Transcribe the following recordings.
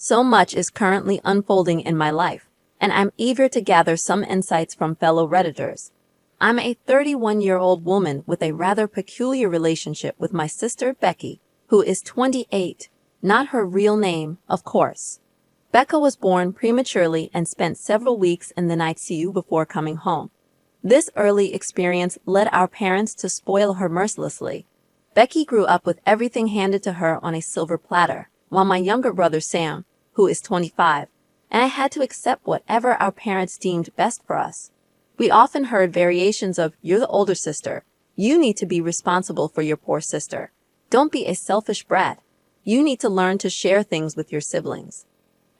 So much is currently unfolding in my life, and I'm eager to gather some insights from fellow Redditors. I'm a 31-year-old woman with a rather peculiar relationship with my sister Becky, who is 28, not her real name, of course. Becca was born prematurely and spent several weeks in the ICU before coming home. This early experience led our parents to spoil her mercilessly. Becky grew up with everything handed to her on a silver platter, while my younger brother Sam, who is 25, and I had to accept whatever our parents deemed best for us. We often heard variations of, "You're the older sister. You need to be responsible for your poor sister. Don't be a selfish brat. You need to learn to share things with your siblings."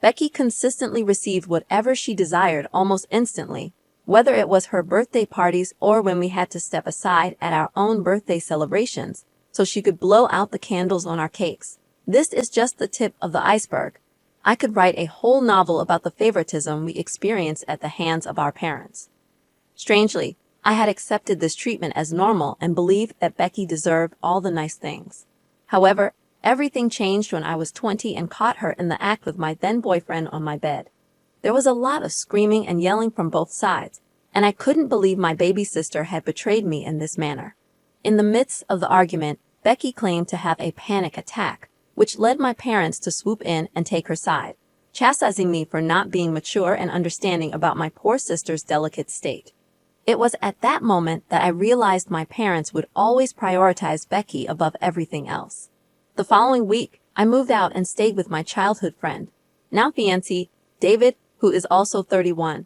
Becky consistently received whatever she desired almost instantly, whether it was her birthday parties or when we had to step aside at our own birthday celebrations so she could blow out the candles on our cakes. This is just the tip of the iceberg. I could write a whole novel about the favoritism we experienced at the hands of our parents. Strangely, I had accepted this treatment as normal and believed that Becky deserved all the nice things. However, everything changed when I was 20 and caught her in the act with my then-boyfriend on my bed. There was a lot of screaming and yelling from both sides, and I couldn't believe my baby sister had betrayed me in this manner. In the midst of the argument, Becky claimed to have a panic attack, which led my parents to swoop in and take her side, chastising me for not being mature and understanding about my poor sister's delicate state. It was at that moment that I realized my parents would always prioritize Becky above everything else. The following week, I moved out and stayed with my childhood friend, now fiancé, David, who is also 31.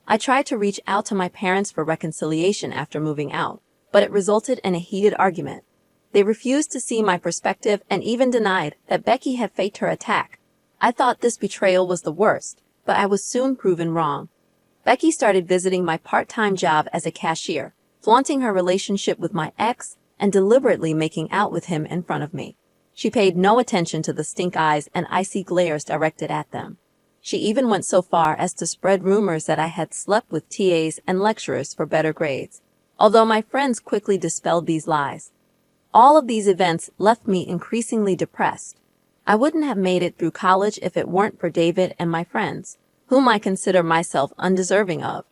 I tried to reach out to my parents for reconciliation after moving out, but it resulted in a heated argument. They refused to see my perspective and even denied that Becky had faked her attack. I thought this betrayal was the worst, but I was soon proven wrong. Becky started visiting my part-time job as a cashier, flaunting her relationship with my ex and deliberately making out with him in front of me. She paid no attention to the stink eyes and icy glares directed at them. She even went so far as to spread rumors that I had slept with TAs and lecturers for better grades, although my friends quickly dispelled these lies. All of these events left me increasingly depressed. I wouldn't have made it through college if it weren't for David and my friends, whom I consider myself undeserving of.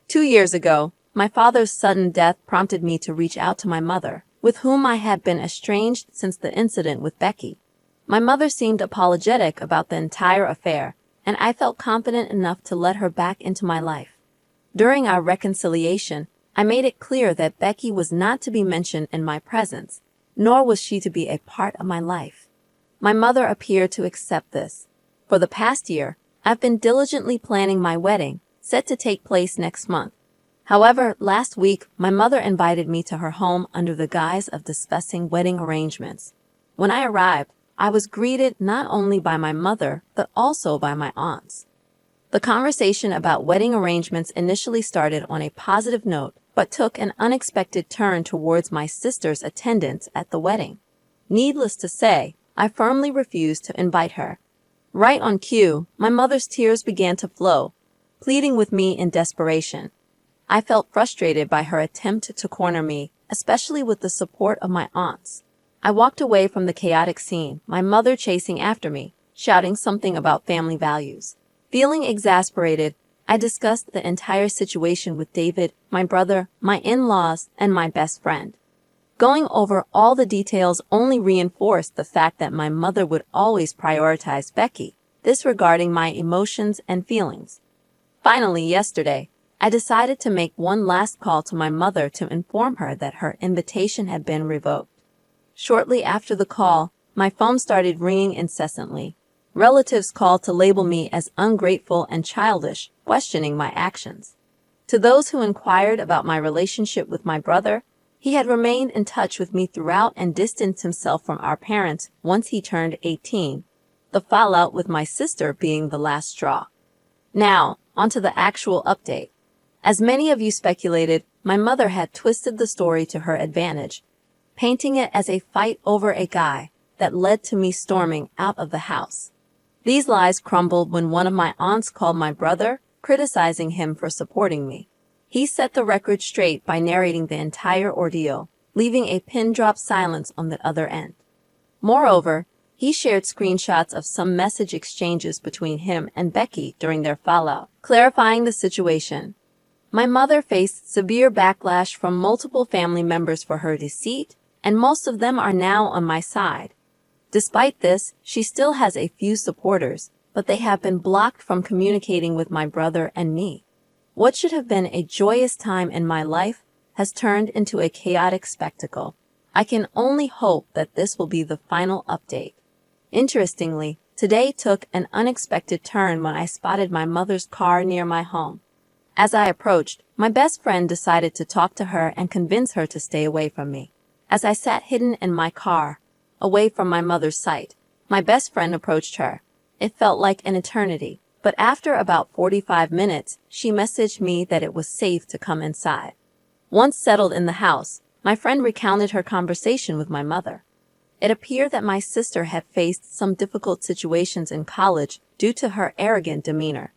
2 years ago, my father's sudden death prompted me to reach out to my mother, with whom I had been estranged since the incident with Becky. My mother seemed apologetic about the entire affair, and I felt confident enough to let her back into my life. During our reconciliation, I made it clear that Becky was not to be mentioned in my presence, nor was she to be a part of my life. My mother appeared to accept this. For the past year, I've been diligently planning my wedding, set to take place next month. However, last week, my mother invited me to her home under the guise of discussing wedding arrangements. When I arrived, I was greeted not only by my mother, but also by my aunts. The conversation about wedding arrangements initially started on a positive note, but took an unexpected turn towards my sister's attendance at the wedding. Needless to say, I firmly refused to invite her. Right on cue, my mother's tears began to flow, pleading with me in desperation. I felt frustrated by her attempt to corner me, especially with the support of my aunts. I walked away from the chaotic scene, my mother chasing after me, shouting something about family values. Feeling exasperated, I discussed the entire situation with David, my brother, my in-laws, and my best friend. Going over all the details only reinforced the fact that my mother would always prioritize Becky, disregarding my emotions and feelings. Finally, yesterday, I decided to make one last call to my mother to inform her that her invitation had been revoked. Shortly after the call, my phone started ringing incessantly. Relatives called to label me as ungrateful and childish, questioning my actions. To those who inquired about my relationship with my brother, he had remained in touch with me throughout and distanced himself from our parents once he turned 18, the fallout with my sister being the last straw. Now, onto the actual update. As many of you speculated, my mother had twisted the story to her advantage, painting it as a fight over a guy that led to me storming out of the house. These lies crumbled when one of my aunts called my brother, criticizing him for supporting me. He set the record straight by narrating the entire ordeal, leaving a pin-drop silence on the other end. Moreover, He shared screenshots of some message exchanges between him and Becky during their fallout, clarifying the situation. My mother faced severe backlash from multiple family members for her deceit, and most of them are now on my side. Despite this, she still has a few supporters, but they have been blocked from communicating with my brother and me. What should have been a joyous time in my life has turned into a chaotic spectacle. I can only hope that this will be the final update. Interestingly, today took an unexpected turn when I spotted my mother's car near my home. As I approached, my best friend decided to talk to her and convince her to stay away from me. As I sat hidden in my car, away from my mother's sight, my best friend approached her. It felt like an eternity, but after about 45 minutes, she messaged me that it was safe to come inside. Once settled in the house, my friend recounted her conversation with my mother. It appeared that my sister had faced some difficult situations in college due to her arrogant demeanor.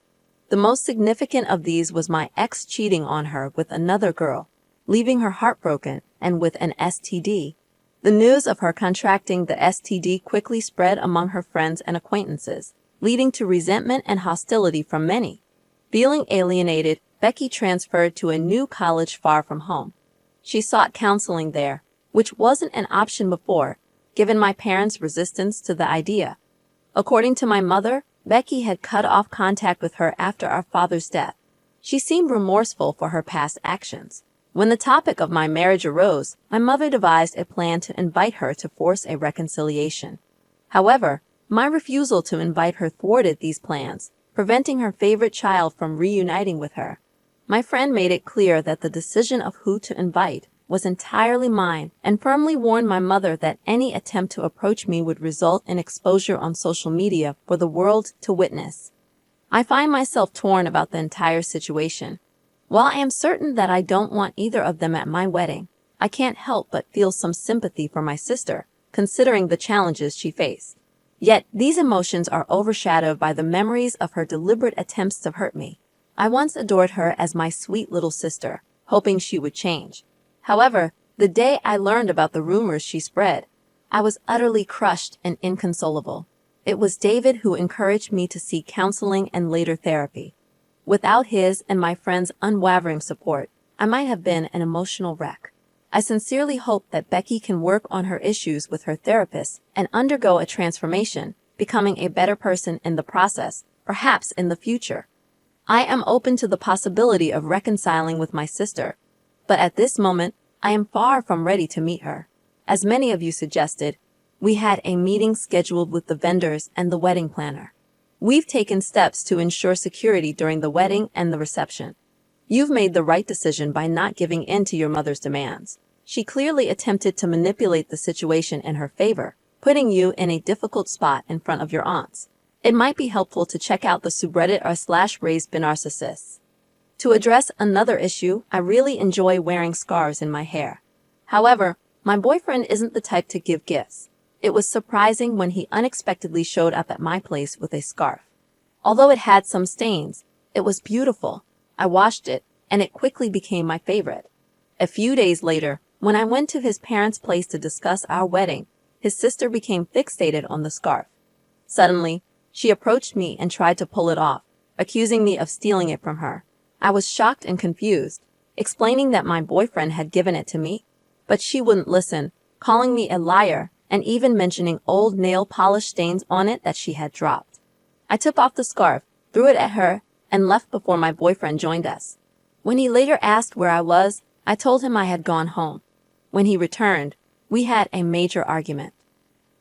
The most significant of these was my ex cheating on her with another girl, leaving her heartbroken and with an STD. The news of her contracting the STD quickly spread among her friends and acquaintances, leading to resentment and hostility from many. Feeling alienated, Becky transferred to a new college far from home. She sought counseling there, which wasn't an option before, given my parents' resistance to the idea. According to my mother, Becky had cut off contact with her after our father's death. She seemed remorseful for her past actions. When the topic of my marriage arose, my mother devised a plan to invite her to force a reconciliation. However, my refusal to invite her thwarted these plans, preventing her favorite child from reuniting with her. My friend made it clear that the decision of who to invite was entirely mine and firmly warned my mother that any attempt to approach me would result in exposure on social media for the world to witness. I find myself torn about the entire situation. While I am certain that I don't want either of them at my wedding, I can't help but feel some sympathy for my sister, considering the challenges she faced. Yet, these emotions are overshadowed by the memories of her deliberate attempts to hurt me. I once adored her as my sweet little sister, hoping she would change. However, the day I learned about the rumors she spread, I was utterly crushed and inconsolable. It was David who encouraged me to seek counseling and later therapy. Without his and my friends' unwavering support, I might have been an emotional wreck. I sincerely hope that Becky can work on her issues with her therapist and undergo a transformation, becoming a better person in the process, perhaps in the future. I am open to the possibility of reconciling with my sister, but at this moment, I am far from ready to meet her. As many of you suggested, we had a meeting scheduled with the vendors and the wedding planner. We've taken steps to ensure security during the wedding and the reception. You've made the right decision by not giving in to your mother's demands. She clearly attempted to manipulate the situation in her favor, putting you in a difficult spot in front of your aunts. It might be helpful to check out the subreddit r/raised_narcissists. To address another issue, I really enjoy wearing scarves in my hair. However, my boyfriend isn't the type to give gifts. It was surprising when he unexpectedly showed up at my place with a scarf. Although it had some stains, it was beautiful. I washed it, and it quickly became my favorite. A few days later, when I went to his parents' place to discuss our wedding, his sister became fixated on the scarf. Suddenly, she approached me and tried to pull it off, accusing me of stealing it from her. I was shocked and confused, explaining that my boyfriend had given it to me, but she wouldn't listen, calling me a liar and even mentioning old nail polish stains on it that she had dropped. I took off the scarf, threw it at her, and left before my boyfriend joined us. When he later asked where I was, I told him I had gone home. When he returned, we had a major argument.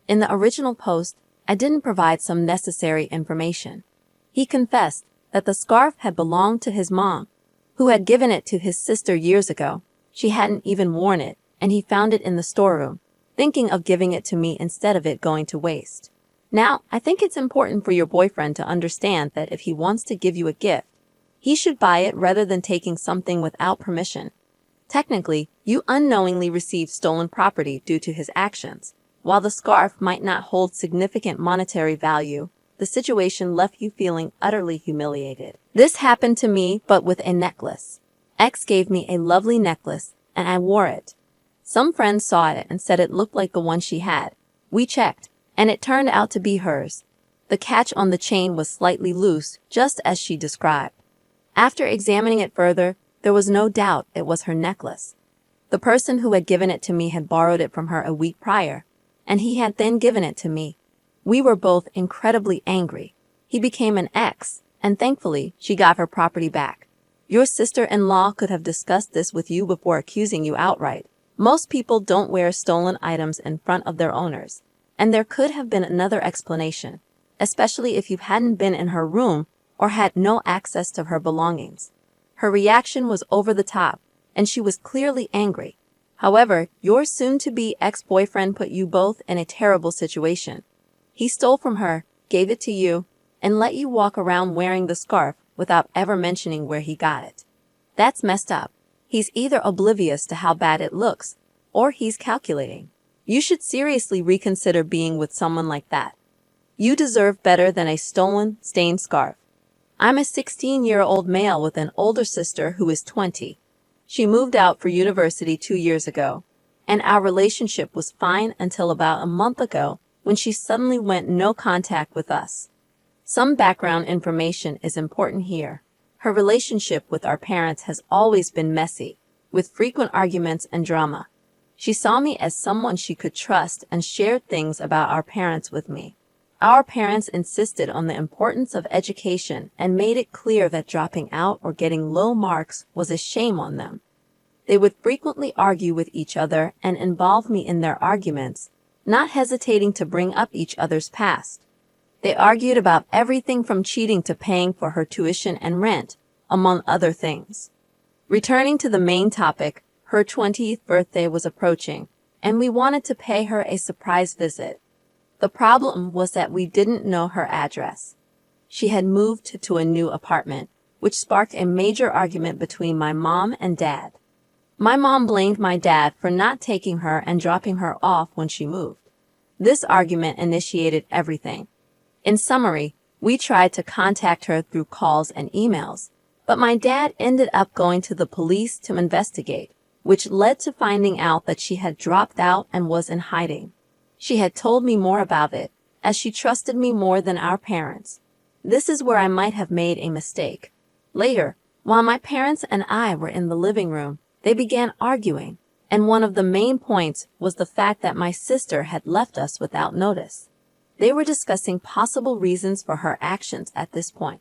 In the original post, I didn't provide some necessary information. He confessed that the scarf had belonged to his mom, who had given it to his sister years ago. She hadn't even worn it, and he found it in the storeroom, thinking of giving it to me instead of it going to waste. Now, I think it's important for your boyfriend to understand that if he wants to give you a gift, he should buy it rather than taking something without permission. Technically, you unknowingly received stolen property due to his actions. While the scarf might not hold significant monetary value, the situation left you feeling utterly humiliated. This happened to me, but with a necklace. X gave me a lovely necklace, and I wore it. Some friends saw it and said it looked like the one she had. We checked, and it turned out to be hers. The catch on the chain was slightly loose, just as she described. After examining it further, there was no doubt it was her necklace. The person who had given it to me had borrowed it from her a week prior, and he had then given it to me. We were both incredibly angry. He became an ex, and thankfully, she got her property back. Your sister-in-law could have discussed this with you before accusing you outright. Most people don't wear stolen items in front of their owners, and there could have been another explanation, especially if you hadn't been in her room or had no access to her belongings. Her reaction was over the top, and she was clearly angry. However, your soon-to-be ex-boyfriend put you both in a terrible situation. He stole from her, gave it to you, and let you walk around wearing the scarf without ever mentioning where he got it. That's messed up. He's either oblivious to how bad it looks, or he's calculating. You should seriously reconsider being with someone like that. You deserve better than a stolen, stained scarf. I'm a 16-year-old male with an older sister who is 20. She moved out for university 2 years ago, and our relationship was fine until about a month ago when she suddenly went no contact with us. Some background information is important here. Her relationship with our parents has always been messy, with frequent arguments and drama. She saw me as someone she could trust and shared things about our parents with me. Our parents insisted on the importance of education and made it clear that dropping out or getting low marks was a shame on them. They would frequently argue with each other and involve me in their arguments, not hesitating to bring up each other's past. They argued about everything from cheating to paying for her tuition and rent, among other things. Returning to the main topic, her 20th birthday was approaching, and we wanted to pay her a surprise visit. The problem was that we didn't know her address. She had moved to a new apartment, which sparked a major argument between my mom and dad. My mom blamed my dad for not taking her and dropping her off when she moved. This argument initiated everything. In summary, we tried to contact her through calls and emails, but my dad ended up going to the police to investigate, which led to finding out that she had dropped out and was in hiding. She had told me more about it, as she trusted me more than our parents. This is where I might have made a mistake. Later, while my parents and I were in the living room, they began arguing, and one of the main points was the fact that my sister had left us without notice. They were discussing possible reasons for her actions at this point.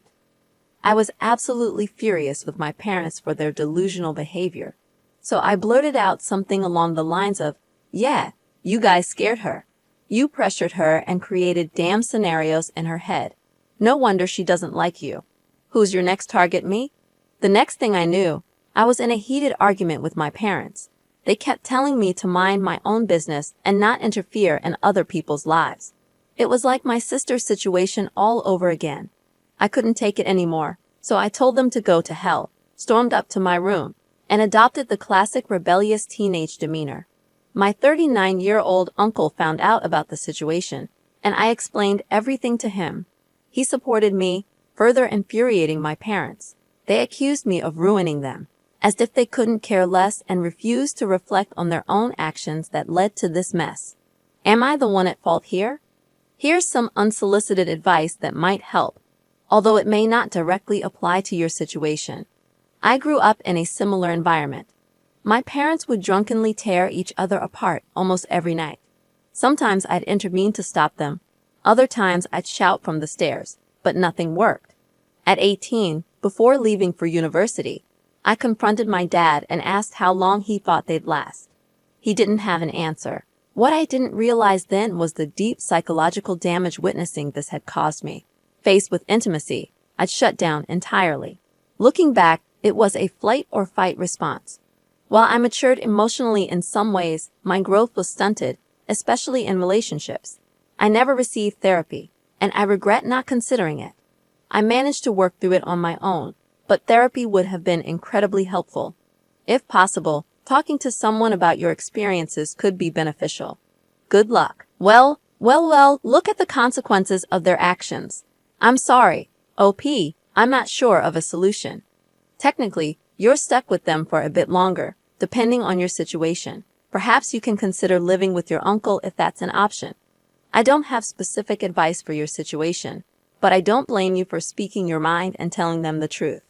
I was absolutely furious with my parents for their delusional behavior, so I blurted out something along the lines of, "Yeah, you guys scared her. You pressured her and created damn scenarios in her head. No wonder she doesn't like you. Who's your next target, me?" The next thing I knew, I was in a heated argument with my parents. They kept telling me to mind my own business and not interfere in other people's lives. It was like my sister's situation all over again. I couldn't take it anymore, so I told them to go to hell, stormed up to my room, and adopted the classic rebellious teenage demeanor. My 39-year-old uncle found out about the situation, and I explained everything to him. He supported me, further infuriating my parents. They accused me of ruining them, as if they couldn't care less, and refused to reflect on their own actions that led to this mess. Am I the one at fault here? Here's some unsolicited advice that might help, although it may not directly apply to your situation. I grew up in a similar environment. My parents would drunkenly tear each other apart almost every night. Sometimes I'd intervene to stop them. Other times I'd shout from the stairs, but nothing worked. At 18, before leaving for university, I confronted my dad and asked how long he thought they'd last. He didn't have an answer. What I didn't realize then was the deep psychological damage witnessing this had caused me. Faced with intimacy, I'd shut down entirely. Looking back, it was a flight or fight response. While I matured emotionally in some ways, my growth was stunted, especially in relationships. I never received therapy, and I regret not considering it. I managed to work through it on my own, but therapy would have been incredibly helpful. If possible, talking to someone about your experiences could be beneficial. Good luck. Well, look at the consequences of their actions. I'm sorry, OP, I'm not sure of a solution. Technically, you're stuck with them for a bit longer, depending on your situation. Perhaps you can consider living with your uncle if that's an option. I don't have specific advice for your situation, but I don't blame you for speaking your mind and telling them the truth.